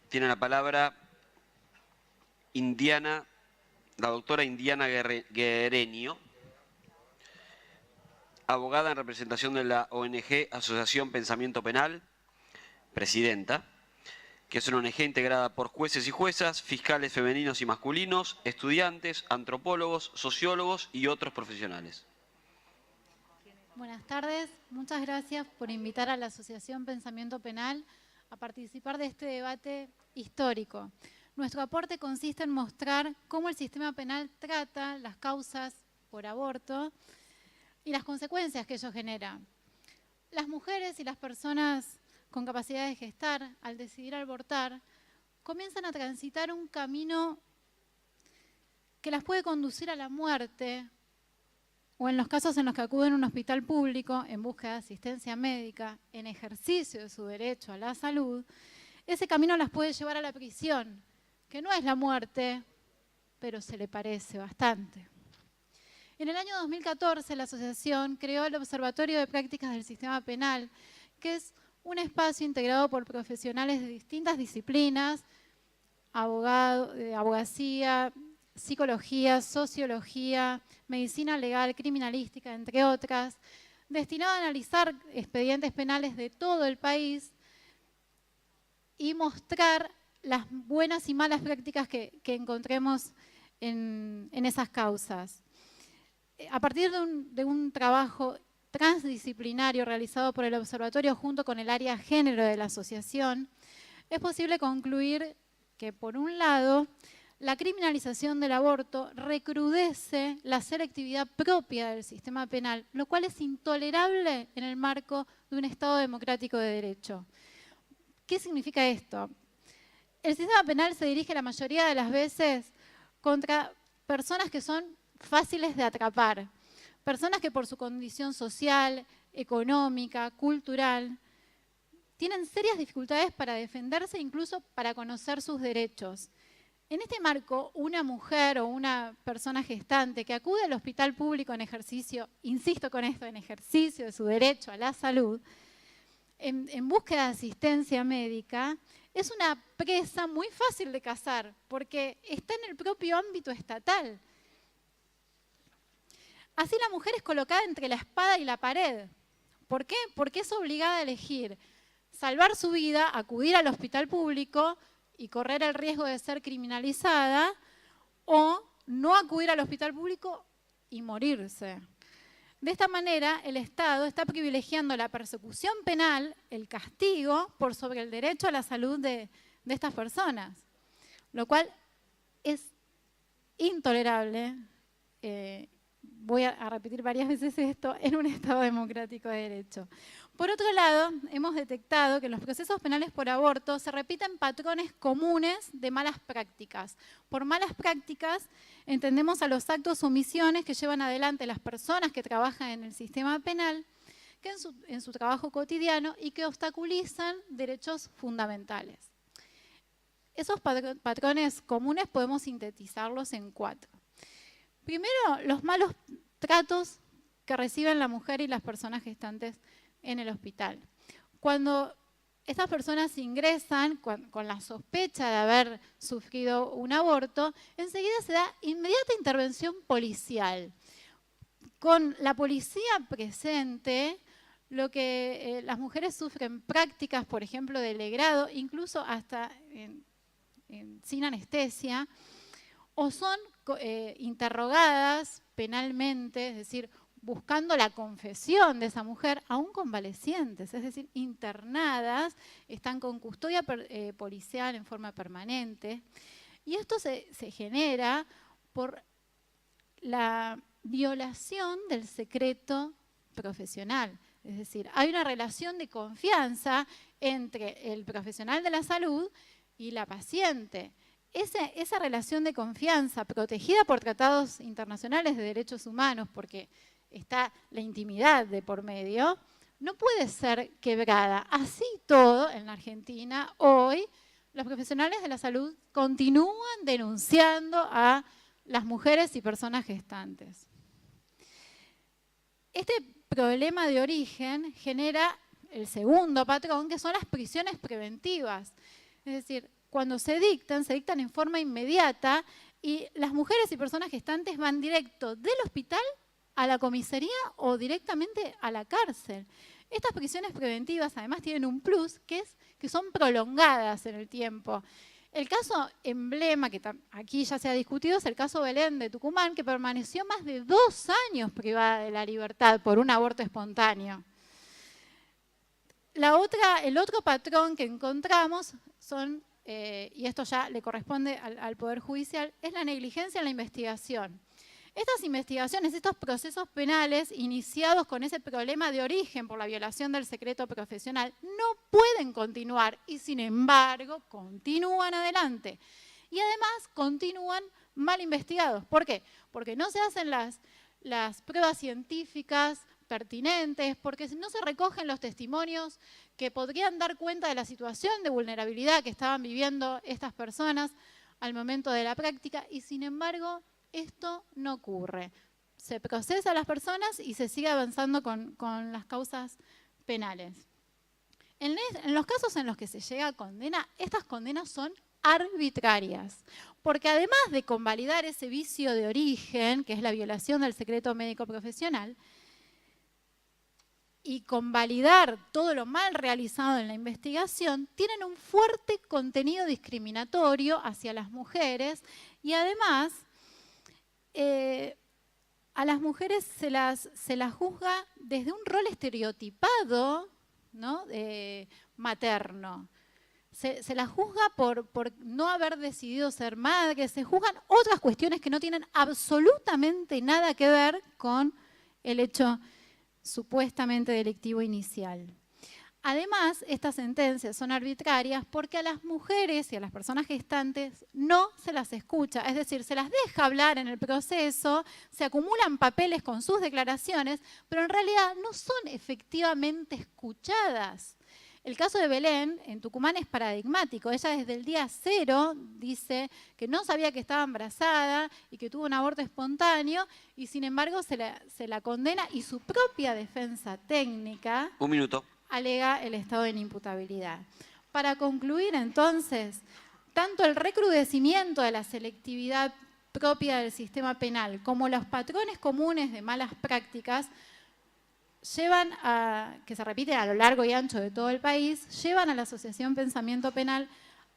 Tiene la palabra la doctora Indiana Guereño, abogada en representación de la ONG Asociación Pensamiento Penal, presidenta, que es una ONG integrada por jueces y juezas, fiscales femeninos y masculinos, estudiantes, antropólogos, sociólogos y otros profesionales. Buenas tardes, muchas gracias por invitar a la Asociación Pensamiento Penal a participar de este debate histórico. Nuestro aporte consiste en mostrar cómo el sistema penal trata las causas por aborto y las consecuencias que ello genera. Las mujeres y las personas con capacidad de gestar, al decidir abortar, comienzan a transitar un camino que las puede conducir a la muerte, o en los casos en los que acuden a un hospital público en búsqueda de asistencia médica, en ejercicio de su derecho a la salud, ese camino las puede llevar a la prisión, que no es la muerte, pero se le parece bastante. En el año 2014, la asociación creó el Observatorio de Prácticas del Sistema Penal, que es un espacio integrado por profesionales de distintas disciplinas, abogacía, psicología, sociología, medicina legal, criminalística, entre otras, destinado a analizar expedientes penales de todo el país y mostrar las buenas y malas prácticas que encontremos en esas causas. A partir de un trabajo transdisciplinario realizado por el observatorio junto con el área género de la asociación, es posible concluir que, por un lado, la criminalización del aborto recrudece la selectividad propia del sistema penal, lo cual es intolerable en el marco de un Estado democrático de derecho. ¿Qué significa esto? El sistema penal se dirige la mayoría de las veces contra personas que son fáciles de atrapar, personas que por su condición social, económica, cultural, tienen serias dificultades para defenderse, incluso para conocer sus derechos. En este marco, una mujer o una persona gestante que acude al hospital público en ejercicio, insisto con esto, en ejercicio de su derecho a la salud, en búsqueda de asistencia médica, es una presa muy fácil de cazar, porque está en el propio ámbito estatal. Así la mujer es colocada entre la espada y la pared. ¿Por qué? Porque es obligada a elegir salvar su vida, acudir al hospital público y correr el riesgo de ser criminalizada, o no acudir al hospital público y morirse. De esta manera, el Estado está privilegiando la persecución penal, el castigo, por sobre el derecho a la salud de estas personas, lo cual es intolerable. Voy a repetir varias veces esto, en un Estado democrático de derecho. Por otro lado, hemos detectado que en los procesos penales por aborto se repiten patrones comunes de malas prácticas. Por malas prácticas entendemos a los actos o omisiones que llevan adelante las personas que trabajan en el sistema penal, que en su trabajo cotidiano, y que obstaculizan derechos fundamentales. Esos patrones comunes podemos sintetizarlos en 4. Primero, los malos tratos que reciben la mujer y las personas gestantes en el hospital. Cuando estas personas ingresan con la sospecha de haber sufrido un aborto, enseguida se da inmediata intervención policial. Con la policía presente, lo que las mujeres sufren prácticas, por ejemplo, de legrado, incluso hasta sin anestesia, o son interrogadas penalmente, es decir, buscando la confesión de esa mujer, aún convalecientes, es decir, internadas, están con custodia policial en forma permanente. Y esto se genera por la violación del secreto profesional. Es decir, hay una relación de confianza entre el profesional de la salud y la paciente. Esa relación de confianza, protegida por tratados internacionales de derechos humanos, porque está la intimidad de por medio, no puede ser quebrada. Así todo, en la Argentina, hoy, los profesionales de la salud continúan denunciando a las mujeres y personas gestantes. Este problema de origen genera el segundo patrón, que son las prisiones preventivas. Es decir, cuando se dictan en forma inmediata y las mujeres y personas gestantes van directo del hospital a la comisaría o directamente a la cárcel. Estas prisiones preventivas además tienen un plus, que es que son prolongadas en el tiempo. El caso emblema, que aquí ya se ha discutido, es el caso Belén de Tucumán, que permaneció más de 2 años privada de la libertad por un aborto espontáneo. El otro patrón que encontramos son, y esto ya le corresponde al Poder Judicial, es la negligencia en la investigación. Estas investigaciones, estos procesos penales iniciados con ese problema de origen por la violación del secreto profesional no pueden continuar y sin embargo continúan adelante. Y además continúan mal investigados. ¿Por qué? Porque no se hacen las pruebas científicas pertinentes, porque no se recogen los testimonios que podrían dar cuenta de la situación de vulnerabilidad que estaban viviendo estas personas al momento de la práctica y sin embargo esto no ocurre. Se procesa a las personas y se sigue avanzando con las causas penales. En los casos en los que se llega a condena, estas condenas son arbitrarias, porque además de convalidar ese vicio de origen, que es la violación del secreto médico profesional, y convalidar todo lo mal realizado en la investigación, tienen un fuerte contenido discriminatorio hacia las mujeres y además a las mujeres se las juzga desde un rol estereotipado, ¿no? Materno. Se las juzga por no haber decidido ser madre, se juzgan otras cuestiones que no tienen absolutamente nada que ver con el hecho supuestamente delictivo inicial. Además, estas sentencias son arbitrarias porque a las mujeres y a las personas gestantes no se las escucha, es decir, se las deja hablar en el proceso, se acumulan papeles con sus declaraciones, pero en realidad no son efectivamente escuchadas. El caso de Belén en Tucumán es paradigmático. Ella desde el día 0 dice que no sabía que estaba embarazada y que tuvo un aborto espontáneo y sin embargo se la condena y su propia defensa técnica alega el estado de inimputabilidad. Para concluir entonces, tanto el recrudecimiento de la selectividad propia del sistema penal como los patrones comunes de malas prácticas llevan que se repiten a lo largo y ancho de todo el país, llevan a la Asociación Pensamiento Penal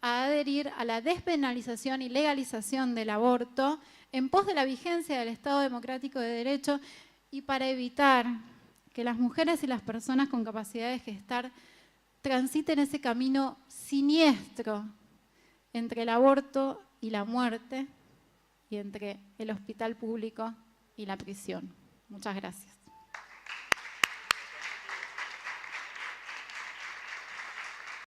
a adherir a la despenalización y legalización del aborto en pos de la vigencia del Estado Democrático de Derecho y para evitar que las mujeres y las personas con capacidad de gestar transiten ese camino siniestro entre el aborto y la muerte y entre el hospital público y la prisión. Muchas gracias.